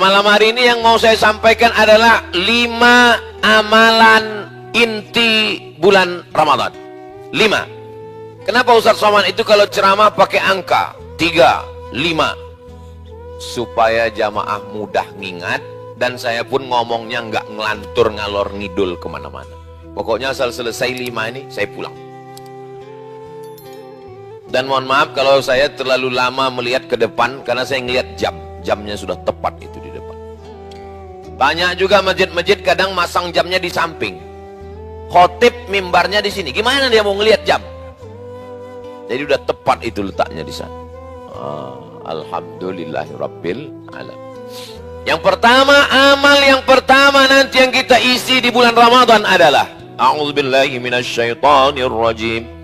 malam hari ini yang mau saya sampaikan adalah 5 amalan inti bulan Ramadan. 5. Kenapa Ustaz Somad itu kalau ceramah pakai angka 3, 5? Supaya jamaah mudah ngingat, dan saya pun ngomongnya nggak ngelantur ngalor ngidul kemana-mana. Pokoknya asal selesai 5 ini saya pulang. Dan mohon maaf kalau saya terlalu lama melihat ke depan, karena saya ngelihat jamnya sudah tepat itu di depan. Banyak juga masjid-masjid kadang masang jamnya di samping, khotib mimbarnya di sini. Gimana dia mau ngelihat jam? Jadi udah tepat itu letaknya di sana. Alhamdulillahirabbil alamin. Yang pertama, amal yang pertama nanti yang kita isi di bulan Ramadan adalah a'udzubillahi minasyaitonirrajim.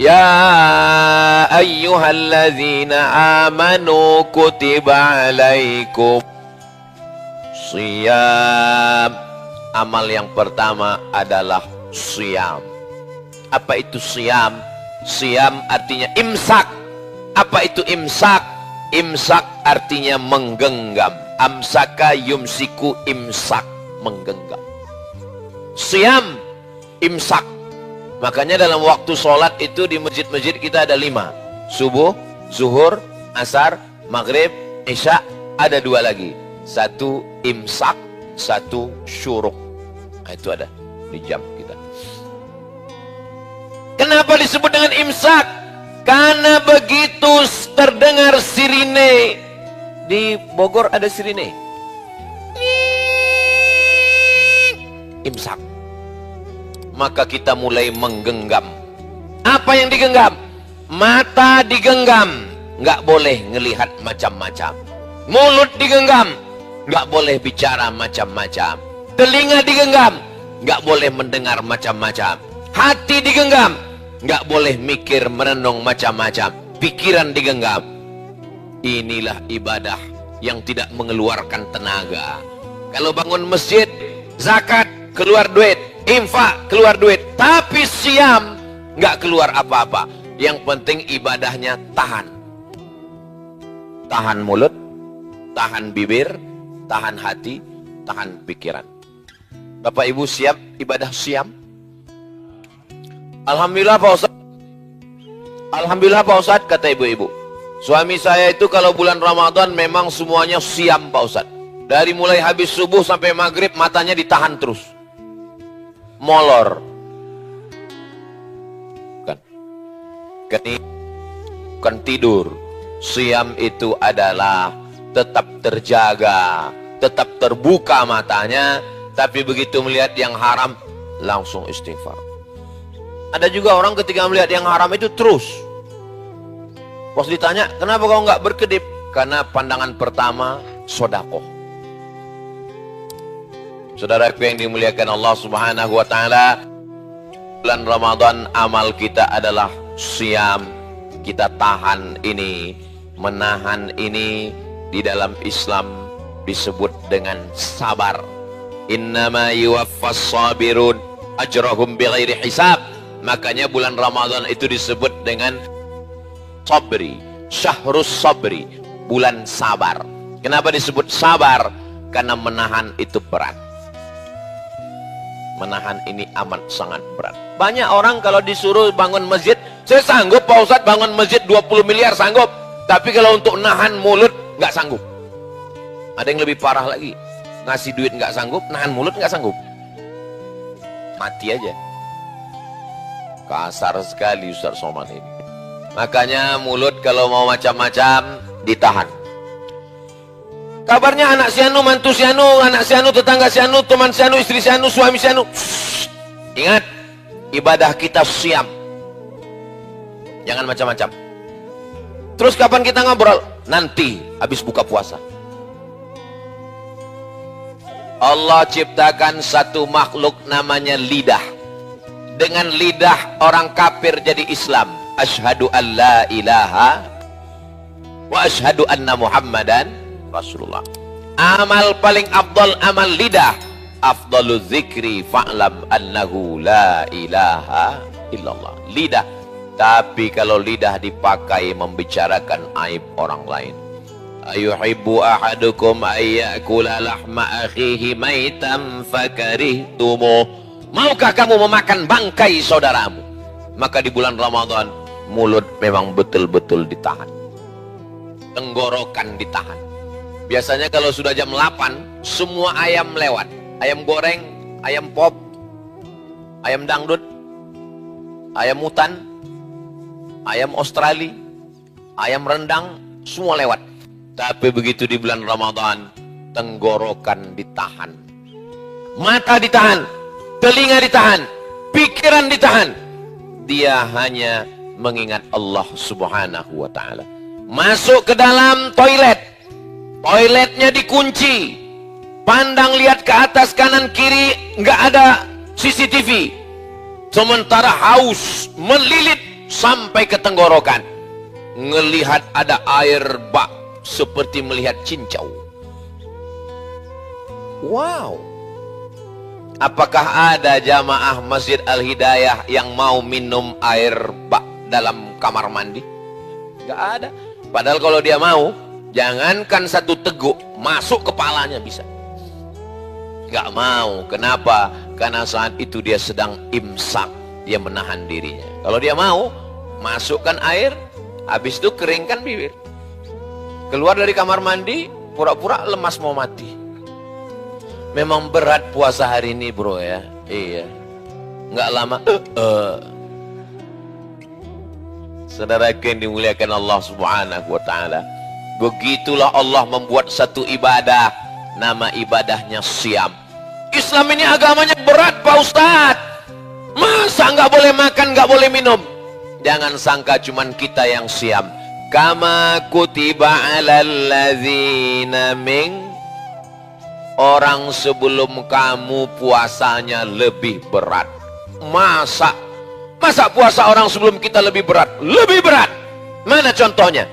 Ya ayyuhalladzina amanu kutiba alaikum shiyam. Amal yang pertama adalah shiyam. Apa itu shiyam? Shiyam artinya imsak. Apa itu imsak? Imsak artinya menggenggam. Amsaka yumsiku, imsak, menggenggam. Shiyam, imsak. Makanya dalam waktu sholat itu di masjid-masjid kita ada 5. Subuh, zuhur, asar, maghrib, isya. Ada 2 lagi. 1 imsak, 1 syuruk. Nah, itu ada di jam kita. Kenapa disebut dengan imsak? Karena begitu terdengar sirine. Di Bogor ada sirine. Imsak. Maka kita mulai menggenggam. Apa yang digenggam? Mata digenggam, nggak boleh ngelihat macam-macam. Mulut digenggam, nggak boleh bicara macam-macam. Telinga digenggam, nggak boleh mendengar macam-macam. Hati digenggam, nggak boleh mikir merenung macam-macam. Pikiran digenggam. Inilah ibadah yang tidak mengeluarkan tenaga. Kalau bangun masjid, zakat, keluar duit. Infak, keluar duit. Tapi siam, nggak keluar apa-apa. Yang penting ibadahnya tahan. Tahan mulut, tahan bibir, tahan hati, tahan pikiran. Bapak Ibu siap ibadah siam? Alhamdulillah Pak Ustaz. Alhamdulillah Pak Ustaz, kata ibu-ibu. Suami saya itu kalau bulan Ramadan memang semuanya siam Pak Ustaz. Dari mulai habis subuh sampai maghrib matanya ditahan terus. Molor. Kan tidur. Siam itu adalah tetap terjaga, tetap terbuka matanya, tapi begitu melihat yang haram langsung istighfar. Ada juga orang ketika melihat yang haram itu terus. Pas ditanya, kenapa kau nggak berkedip? Karena pandangan pertama sodakoh. Saudaraku yang dimuliakan Allah Subhanahu wa Ta'ala, bulan Ramadan amal kita adalah siam. Kita tahan ini, menahan ini. Di dalam Islam disebut dengan sabar. Innama yuwaffas sabirun ajrahum bighairi hisab. Makanya bulan Ramadan itu disebut dengan sabri, syahrus sabri, bulan sabar. Kenapa disebut sabar? Karena menahan itu berat. Menahan ini amat sangat berat. Banyak orang kalau disuruh bangun masjid, saya sanggup Pak Ustadz bangun masjid 20 miliar sanggup. Tapi kalau untuk nahan mulut nggak sanggup. Ada yang lebih parah lagi, ngasih duit nggak sanggup, nahan mulut nggak sanggup. Mati aja. Kasar sekali Ustadz Somad ini. Makanya mulut kalau mau macam-macam ditahan. Kabarnya anak si anu, mantu si anu, anak si anu, tetangga si anu, teman si anu, istri si anu, suami si anu. Ingat, ibadah kita siam. Jangan macam-macam. Terus kapan kita ngobrol? Nanti habis buka puasa. Allah ciptakan satu makhluk namanya lidah. Dengan lidah orang kafir jadi Islam. Asyhadu an la ilaha wa asyhadu anna Muhammadan Rasulullah. Amal paling afdal amal lidah. Afdalu dzikri fa'lam annahu la ilaha illallah. Lidah. Tapi kalau lidah dipakai membicarakan aib orang lain, ayuhibbu ahadukum ayyakula lahma akhihi maitan fakarihtumuh. Maukah kamu memakan bangkai saudaramu? Maka di bulan Ramadan mulut memang betul-betul ditahan, tenggorokan ditahan. Biasanya kalau sudah jam 8 semua ayam lewat, ayam goreng, ayam pop, ayam dangdut, ayam hutan, ayam Australia, ayam rendang, semua lewat. Tapi begitu di bulan Ramadan, tenggorokan ditahan, mata ditahan, telinga ditahan, pikiran ditahan. Dia hanya mengingat Allah Subhanahu wa ta'ala. Masuk ke dalam toilet, toiletnya dikunci, pandang lihat ke atas kanan kiri nggak ada CCTV, sementara haus melilit sampai ke tenggorokan, ngelihat ada air bak seperti melihat cincau. Wow. Apakah ada jamaah Masjid Al-Hidayah yang mau minum air bak dalam kamar mandi? Nggak ada. Padahal kalau dia mau, jangankan satu teguk, masuk kepalanya bisa. Nggak mau. Kenapa? Karena saat itu dia sedang imsak, dia menahan dirinya. Kalau dia mau, masukkan air, habis itu keringkan bibir. Keluar dari kamar mandi, pura-pura lemas mau mati. Memang berat puasa hari ini bro ya. Iya. Nggak lama. Saudara yang dimuliakan Allah Subhanahu wa ta'ala. Begitulah Allah membuat satu ibadah. Nama ibadahnya Syam. Islam ini agamanya berat Pak Ustadz. Masa nggak boleh makan, nggak boleh minum? Jangan sangka cuman kita yang Syam. Kama kutiba alal ladzina min. Orang sebelum kamu puasanya lebih berat. Masa puasa orang sebelum kita lebih berat? Lebih berat. Mana contohnya?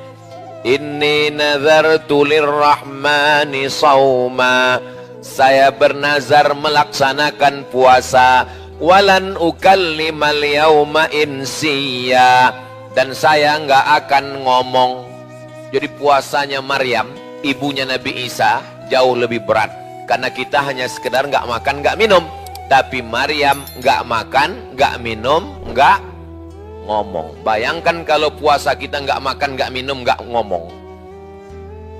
Inni nazartu lirrahmani sauma. Saya bernazar melaksanakan puasa. Walan ukallimal yauma insiya. Dan saya nggak akan ngomong. Jadi puasanya Maryam, ibunya Nabi Isa, jauh lebih berat. Karena kita hanya sekedar nggak makan, nggak minum. Tapi Maryam nggak makan, nggak minum, nggak ngomong. Bayangkan kalau puasa kita nggak makan, nggak minum, nggak ngomong.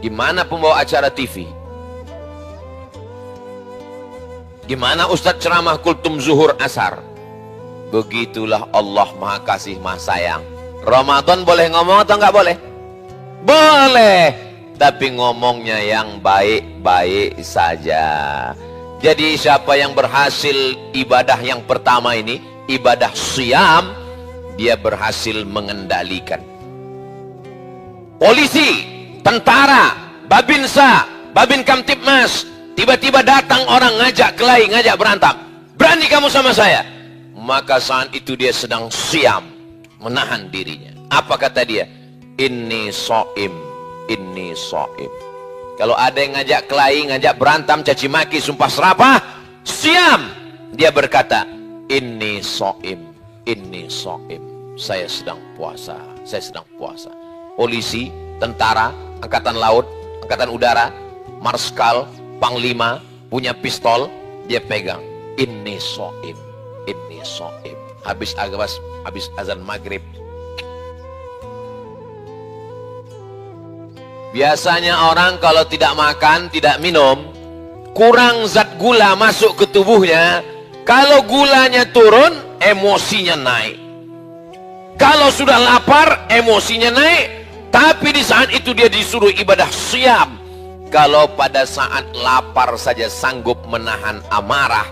Gimana pembawa acara TV? Gimana Ustadz ceramah kultum zuhur asar? Begitulah Allah Maha Kasih Maha Sayang. Ramadan boleh ngomong atau nggak boleh? Boleh. Tapi ngomongnya yang baik-baik saja. Jadi siapa yang berhasil ibadah yang pertama ini, ibadah Syam, dia berhasil mengendalikan. Polisi, tentara, Babinsa, Babin Kamtibmas, tiba-tiba datang orang ngajak kelahi, ngajak berantem. Berani kamu sama saya? Maka saat itu dia sedang Syam, menahan dirinya. Apa kata dia? Inni shaim. Inni shaim. Kalau ada yang ngajak kelahi, ngajak berantem, caci maki, sumpah serapah, Syam. Dia berkata, inni shaim, inni shaim. Saya sedang puasa, saya sedang puasa. Polisi, tentara, angkatan laut, angkatan udara, marskal, panglima, punya pistol, dia pegang. Inni shaim, inni shaim. Habis azan maghrib. Biasanya orang kalau tidak makan, tidak minum, kurang zat gula masuk ke tubuhnya. Kalau gulanya turun, emosinya naik. Kalau sudah lapar, emosinya naik. Tapi di saat itu dia disuruh ibadah Syam. Kalau pada saat lapar saja sanggup menahan amarah,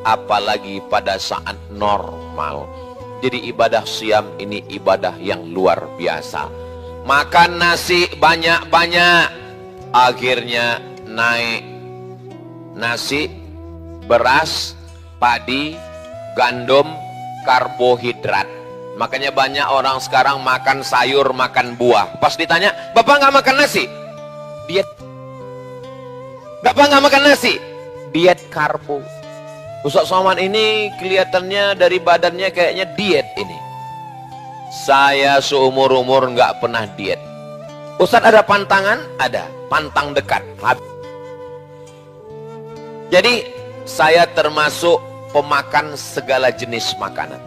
apalagi pada saat normal. Jadi ibadah Syam ini ibadah yang luar biasa. Makan nasi banyak-banyak, akhirnya naik nasi, beras, padi, gandum, karbohidrat. Makanya banyak orang sekarang makan sayur, makan buah. Pas ditanya, Bapak nggak makan nasi? Diet. Bapak nggak makan nasi? Diet karbo. Ustaz Somad ini kelihatannya dari badannya kayaknya diet ini. Saya seumur-umur nggak pernah diet. Ustaz ada pantangan? Ada. Pantang dekat. Jadi saya termasuk pemakan segala jenis makanan.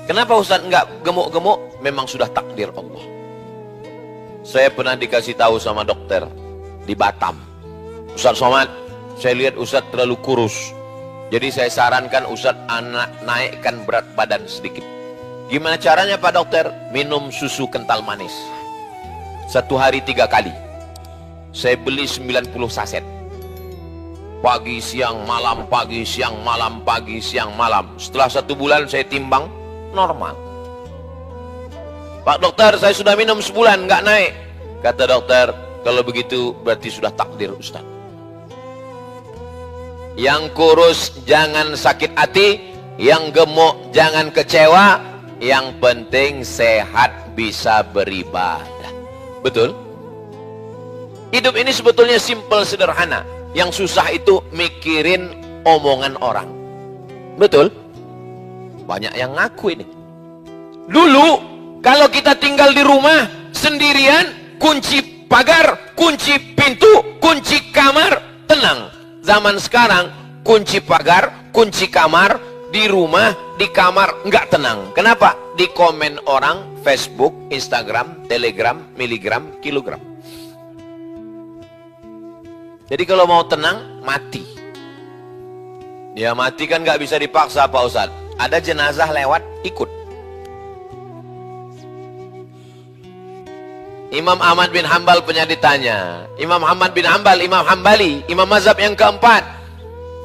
Kenapa Ustaz nggak gemuk-gemuk? Memang sudah takdir Allah. Saya pernah dikasih tahu sama dokter di Batam. Ustaz Somad, saya lihat Ustaz terlalu kurus. Jadi saya sarankan Ustaz naikkan berat badan sedikit. Gimana caranya Pak Dokter? Minum susu kental manis. 1 hari 3 kali. Saya beli 90 saset. Pagi, siang, malam, pagi, siang, malam, pagi, siang, malam. Setelah 1 bulan saya timbang, normal. Pak Dokter, saya sudah minum sebulan, nggak naik. Kata dokter, kalau begitu berarti sudah takdir Ustaz. Yang kurus jangan sakit hati, yang gemuk jangan kecewa, yang penting sehat bisa beribadah. Betul? Hidup ini sebetulnya simple, sederhana. Yang susah itu mikirin omongan orang. Betul? Banyak yang ngaku ini. Dulu kalau kita tinggal di rumah sendirian, kunci pagar, kunci pintu, kunci kamar, tenang. Zaman sekarang kunci pagar, kunci kamar, di rumah, di kamar, nggak tenang. Kenapa? Di komen orang, Facebook, Instagram, Telegram, miligram, kilogram. Jadi kalau mau tenang, mati. Ya mati kan nggak bisa dipaksa Pak Ustadz. Ada jenazah lewat, ikut. Imam Ahmad bin Hambal punya ditanya. Imam Ahmad bin Hambal, Imam Hambali, Imam mazhab yang keempat.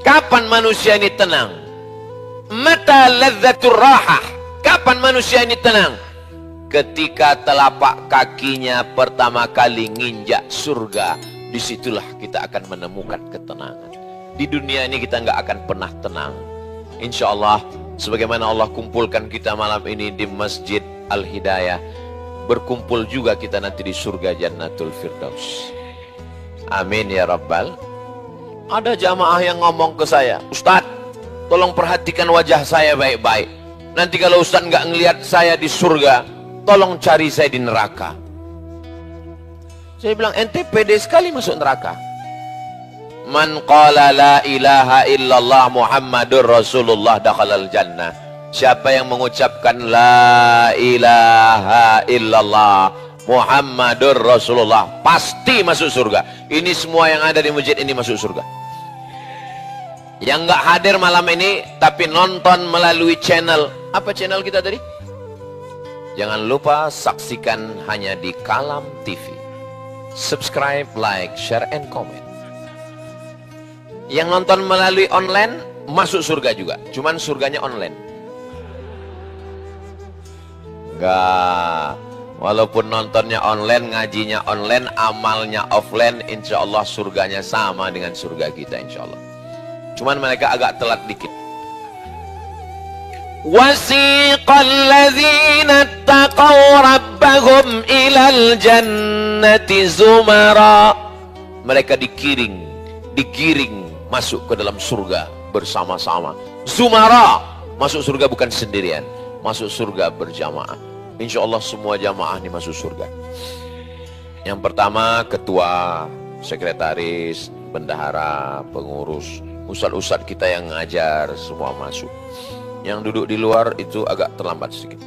Kapan manusia ini tenang? Mata ladzatur rahah. Kapan manusia ini tenang? Ketika telapak kakinya pertama kali nginjak surga. Disitulah kita akan menemukan ketenangan. Di dunia ini kita nggak akan pernah tenang. Insya Allah, sebagaimana Allah kumpulkan kita malam ini di Masjid Al-Hidayah, berkumpul juga kita nanti di surga Jannatul Firdaus. Amin ya Rabbal. Ada jamaah yang ngomong ke saya, Ustadz, tolong perhatikan wajah saya baik-baik. Nanti kalau Ustadz nggak ngelihat saya di surga, tolong cari saya di neraka. Saya bilang, ente pede sekali masuk neraka. Man qala la ilaha illallah Muhammadur Rasulullah dakhalal jannah. Siapa yang mengucapkan la ilaha illallah Muhammadur Rasulullah, pasti masuk surga. Ini semua yang ada di masjid ini masuk surga. Yang nggak hadir malam ini tapi nonton melalui channel, apa channel kita tadi? Jangan lupa saksikan hanya di Kalam TV. Subscribe, like, share, and comment. Yang nonton melalui online masuk surga juga, cuman surganya online. Enggak, walaupun nontonnya online, ngajinya online, amalnya offline, insya Allah surganya sama dengan surga kita, insya Allah. Cuman mereka agak telat dikit. Wasiqal ladzina taqaw rabbahum ilal jannati zumara. Mereka digiring masuk ke dalam surga bersama-sama. Zumara, masuk surga bukan sendirian, masuk surga berjamaah. Insya Allah semua jamaah ini masuk surga. Yang pertama ketua, sekretaris, bendahara, pengurus, ustadz-ustadz kita yang ngajar semua masuk. Yang duduk di luar itu agak terlambat sedikit.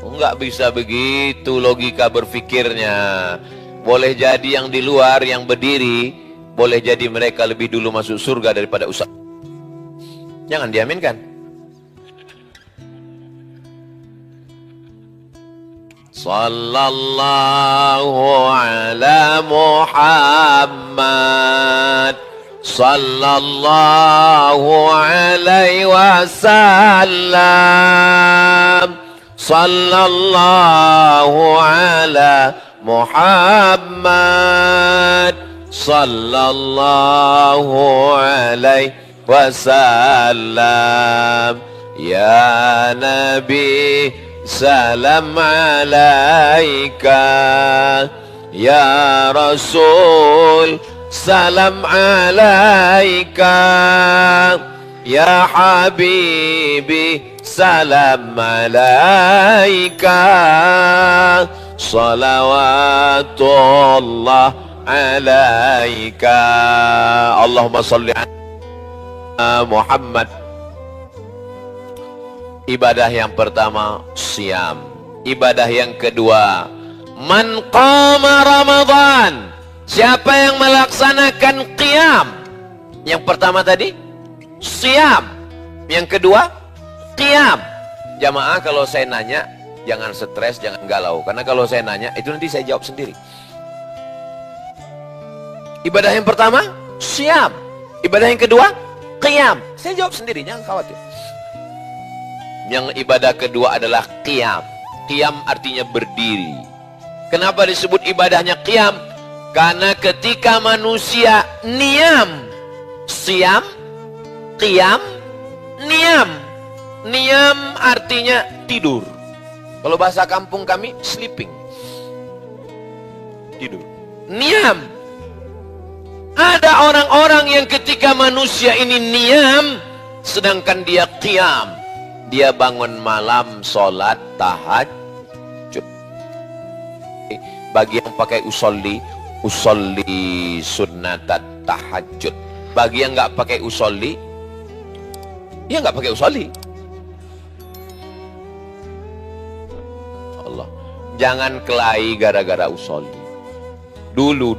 Enggak bisa begitu logika berpikirnya. Boleh jadi yang di luar, yang berdiri, boleh jadi mereka lebih dulu masuk surga daripada ustaz. Jangan diaminkan. Sallallahu ala Muhammad, sallallahu alaihi wasallam, sallallahu ala Muhammad, sallallahu alaihi wasallam. Ya Nabi, salam alaika. Ya Rasul, salam alaika. Ya Habibi, salam alaika. salawatullah alaika. Allahumma salli ala Muhammad. Ibadah yang pertama siam. Ibadah yang kedua man qama Ramadan. Siapa yang melaksanakan qiyam? Yang pertama tadi siam, yang kedua qiyam. Jamaah, kalau saya nanya jangan stres, jangan galau, karena kalau saya nanya itu nanti saya jawab sendiri. Ibadah yang pertama siam, ibadah yang kedua qiyam. Saya jawab sendiri, jangan khawatir. Yang ibadah kedua adalah qiyam. Qiyam artinya berdiri. Kenapa disebut ibadahnya qiyam? Karena ketika manusia niam, siam, qiyam, niam. Niam artinya tidur. Kalau bahasa kampung kami, sleeping. Tidur. Niam. Ada orang-orang yang ketika manusia ini niam, sedangkan dia qiyam. Dia bangun malam, sholat, tahajud. Bagi yang pakai usolli, usolli sunnatat tahajud. Bagi yang nggak pakai usolli, ya nggak pakai usolli. Allah, jangan kelahi gara-gara usolli. Dulu,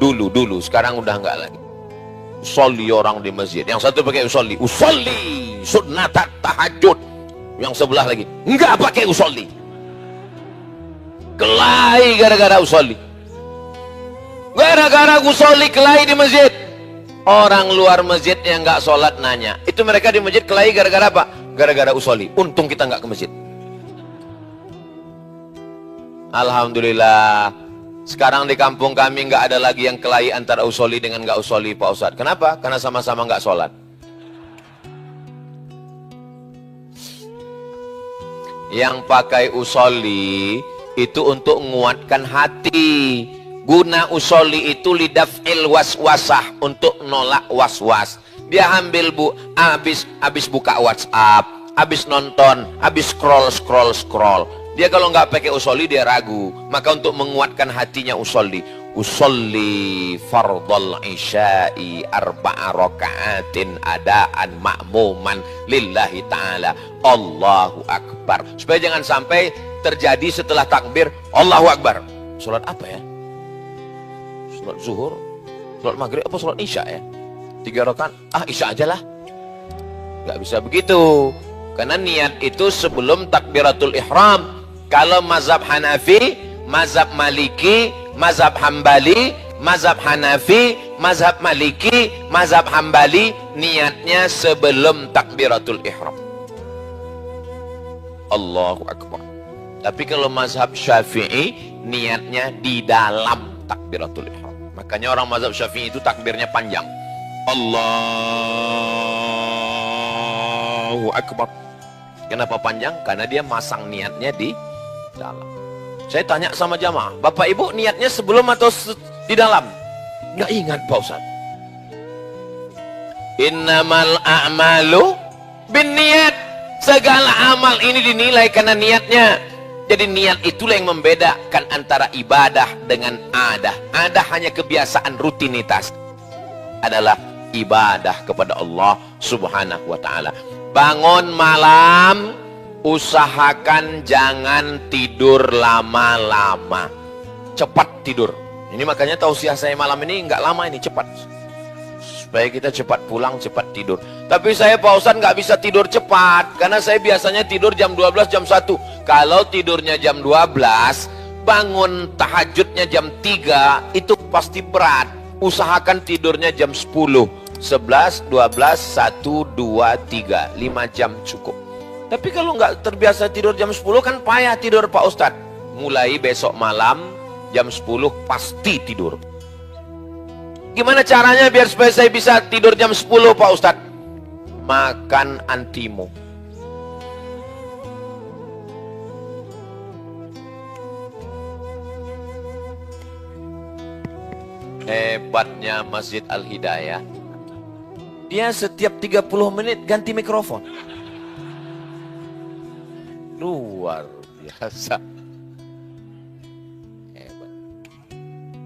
sekarang udah nggak lagi. Usolli orang di masjid, yang satu pakai usolli, usolli sunnatat tahajud. Yang sebelah lagi nggak pakai usolli. Kelahi gara-gara usolli. Gara-gara usolli kelahi di masjid. Orang luar masjid yang nggak sholat nanya, itu mereka di masjid kelahi gara-gara apa? Gara-gara usolli. Untung kita nggak ke masjid. Alhamdulillah, sekarang di kampung kami nggak ada lagi yang kelahi antara usolli dengan nggak usolli, Pak Ustadz. Kenapa? Karena sama-sama nggak sholat. Yang pakai usolli itu untuk menguatkan hati. Guna usolli itu lidaf'il waswasah, untuk nolak waswas. Dia ambil habis buka WhatsApp, habis nonton, habis scroll. Dia kalau nggak pakai usolli dia ragu. Maka untuk menguatkan hatinya usolli. Usolli fardhal isya'i arba'a raka'atin adaan ma'muman lillahi ta'ala. Allahu Akbar. Supaya jangan sampai terjadi setelah takbir Allahu Akbar. Sholat apa ya? Sholat zuhur, sholat maghrib, apa sholat isya ya? 3 rakaat, isya aja lah. Nggak bisa begitu. Karena niat itu sebelum takbiratul ihram. Kalau mazhab Hanafi, mazhab Maliki, mazhab Hambali, mazhab Hanafi, mazhab Maliki, mazhab Hambali, niatnya sebelum takbiratul ihram. Allahu Akbar. Tapi kalau mazhab Syafi'i, niatnya di dalam takbiratul ihram. Makanya orang mazhab Syafi'i itu takbirnya panjang. Allahu Akbar. Kenapa panjang? Karena dia masang niatnya di dalam. Saya tanya sama jamaah, Bapak Ibu niatnya sebelum atau di dalam? Nggak ingat Pak Ustaz. Innamal a'malu binniyat. Segala amal ini dinilai karena niatnya. Jadi niat itulah yang membedakan antara ibadah dengan adah. Adah hanya kebiasaan rutinitas. Adalah ibadah kepada Allah Subhanahu wa ta'ala. Bangun malam, usahakan jangan tidur lama-lama. Cepat tidur. Ini makanya tausiah saya malam ini nggak lama, ini cepat. Supaya kita cepat pulang, cepat tidur. Tapi saya Pak Ustadz nggak bisa tidur cepat. Karena saya biasanya tidur jam 12, jam 1. Kalau tidurnya jam 12, bangun tahajudnya jam 3, itu pasti berat. Usahakan tidurnya jam 10, 11, 12, 1, 2, 3, 5 jam cukup. Tapi kalau nggak terbiasa tidur jam 10 kan payah tidur Pak Ustadz. Mulai besok malam jam 10 pasti tidur. Gimana caranya biar supaya saya bisa tidur jam 10 Pak Ustadz? Makan antimo. Hebatnya Masjid Al-Hidayah. Dia setiap 30 menit ganti mikrofon. Luar biasa.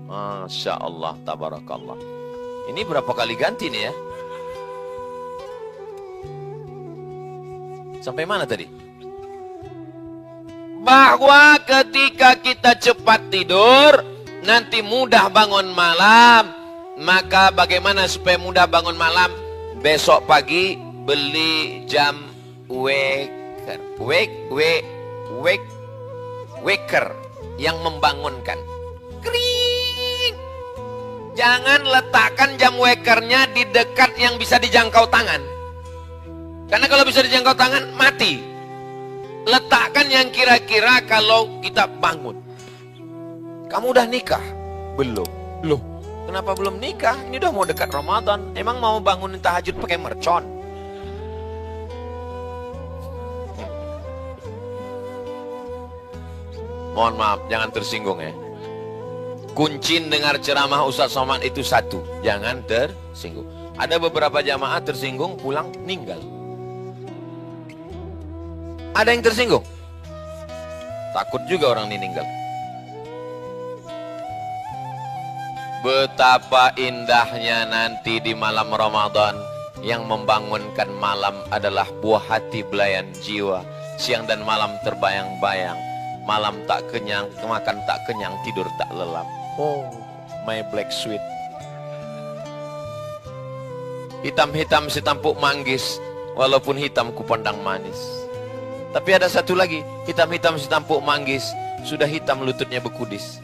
Masya Allah, tabarakallah. Ini berapa kali ganti nih ya? Sampai mana tadi? Bahwa ketika kita cepat tidur, nanti mudah bangun malam. Maka bagaimana supaya mudah bangun malam? Besok pagi beli jam waker yang membangunkan. Kering. Jangan letakkan jam wakernya di dekat yang bisa dijangkau tangan. Karena kalau bisa dijangkau tangan, mati. Letakkan yang kira-kira kalau kita bangun. Kamu udah nikah? Belum. Loh, kenapa belum nikah? Ini udah mau dekat Ramadan. Emang mau bangunin tahajud pakai mercon? Mohon maaf, jangan tersinggung ya. Kunci dengar ceramah Ustaz Somad itu satu, jangan tersinggung. Ada beberapa jamaah tersinggung, pulang meninggal. Ada yang tersinggung? Takut juga orang ini meninggal. Betapa indahnya nanti di malam Ramadan. Yang membangunkan malam adalah buah hati belayan jiwa. Siang dan malam terbayang-bayang. Malam tak kenyang, makan tak kenyang, tidur tak lelap. Oh, my black sweet. Hitam-hitam si tampuk manggis, walaupun hitam ku pandang manis. Tapi ada satu lagi, hitam-hitam si tampuk manggis, sudah hitam lututnya bekudis.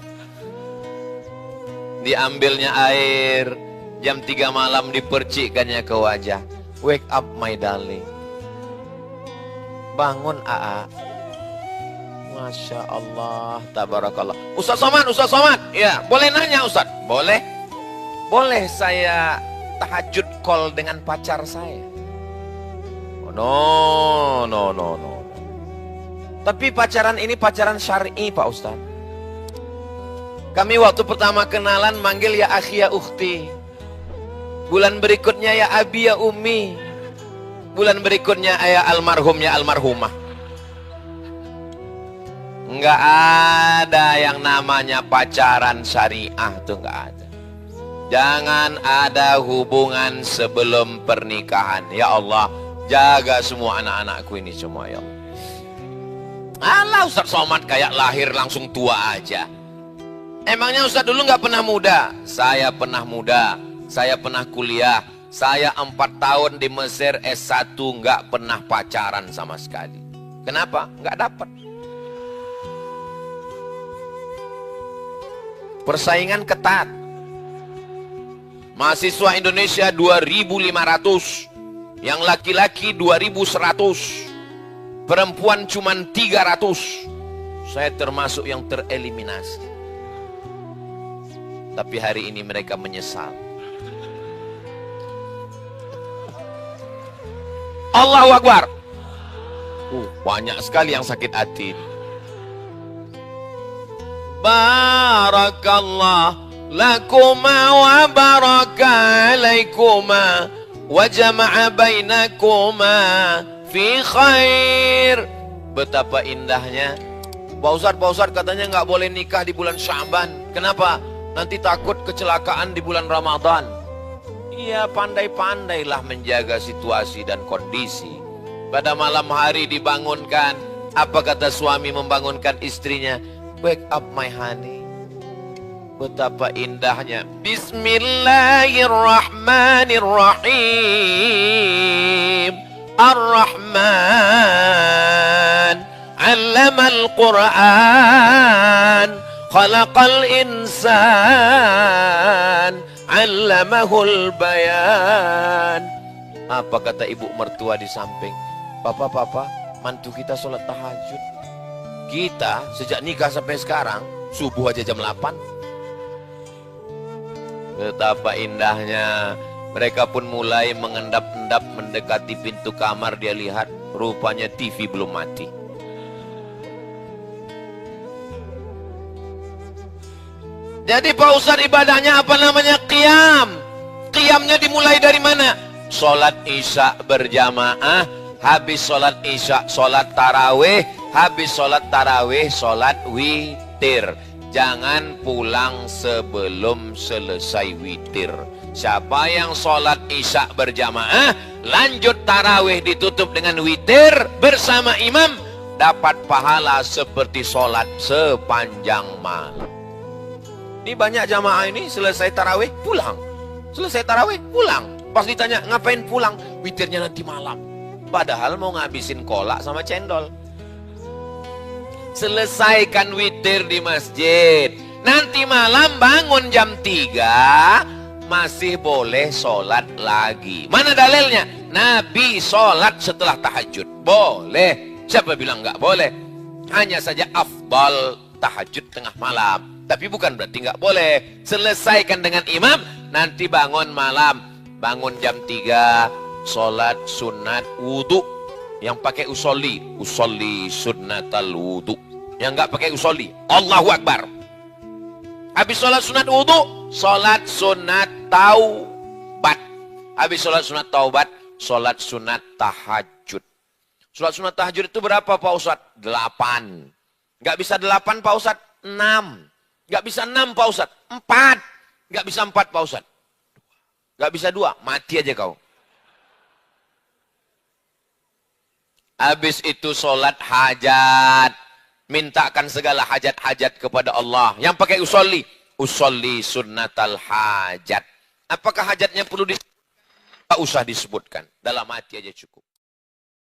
Diambilnya air, jam 3 malam dipercikkannya ke wajah. Wake up my darling. Bangun AA. Masya Allah, tabarakallah. Ustaz Somad, Ustaz Somad. Ya, boleh nanya Ustaz? Boleh. Boleh saya tahajud call dengan pacar saya? Oh, no. Tapi pacaran ini pacaran syar'i Pak Ustaz. Kami waktu pertama kenalan manggil ya akhi ya ukhti. Bulan berikutnya ya abi ya ummi. Bulan berikutnya ya almarhum ya almarhumah. Enggak ada yang namanya pacaran syariah tuh enggak ada. Jangan ada hubungan sebelum pernikahan. Ya Allah, jaga semua anak-anakku ini semua ya Allah. Alah Ustaz Somad kayak lahir langsung tua aja. Emangnya Ustaz dulu nggak pernah muda? Saya pernah muda, saya pernah kuliah, saya 4 tahun di Mesir S1 nggak pernah pacaran sama sekali. Kenapa? Nggak dapat. Persaingan ketat. Mahasiswa Indonesia 2.500, yang laki-laki 2.100. Perempuan cuma 300. Saya termasuk yang tereliminasi. Tapi hari ini mereka menyesal. Allahu Akbar. Banyak sekali yang sakit hati. Barakallah lakuma wa baraka alaikuma wa jama'a bainakuma fi khair. Betapa indahnya. Pak Ustadz katanya nggak boleh nikah di bulan Sya'ban. Kenapa? Nanti takut kecelakaan di bulan Ramadan. Iya, pandai-pandailah menjaga situasi dan kondisi. Pada malam hari dibangunkan. Apa kata suami membangunkan istrinya? Wake up my honey. Betapa indahnya. Bismillahirrahmanirrahim. Ar-Rahman 'allamal Qur'an, khalaqal insan, 'allamahul bayan. Apa kata ibu mertua di samping? Papa, mantu kita sholat tahajud. Kita sejak nikah sampai sekarang subuh aja jam 8. Betapa indahnya. Mereka pun mulai mengendap-endap mendekati pintu kamar. Dia lihat rupanya TV belum mati. Jadi Pak Ustadz ibadahnya apa namanya? Qiyam. Qiyamnya dimulai dari mana? Sholat isya berjamaah. Habis sholat isya sholat tarawih. Habis sholat tarawih sholat witir. jangan pulang sebelum selesai witir. Siapa yang sholat isya berjamaah, lanjut tarawih ditutup dengan witir bersama imam, dapat pahala seperti sholat sepanjang malam. Ini banyak jamaah ini selesai tarawih pulang. Selesai tarawih pulang. Pas ditanya ngapain pulang, witirnya nanti malam. Padahal mau ngabisin kolak sama cendol. Selesaikan witir di masjid. Nanti malam bangun jam 3, masih boleh sholat lagi. Mana dalilnya? Nabi sholat setelah tahajud. Boleh. Siapa bilang nggak boleh? Hanya saja afdal tahajud tengah malam. Tapi bukan berarti nggak boleh. Selesaikan dengan imam, nanti bangun malam. Bangun jam 3, sholat sunat wudhu. Yang pakai usolli, usolli sunnatal wudhu. Yang nggak pakai usolli, Allahu Akbar. Habis sholat sunat wudhu, sholat sunat taubat. Habis sholat sunat taubat, sholat sunat tahajud. Sholat sunat tahajud itu berapa Pak Ustadz? 8. Nggak bisa 8 Pak Ustadz? 6. Nggak bisa 6 Pak Ustadz? 4. Nggak bisa 4 Pak Ustadz? Nggak bisa 2, mati aja kau. Habis itu sholat hajat. Mintakan segala hajat-hajat kepada Allah. Yang pakai usolli, usolli sunnatal hajat. Apakah hajatnya perlu disebutkan? Tak usah disebutkan. Dalam hati aja cukup.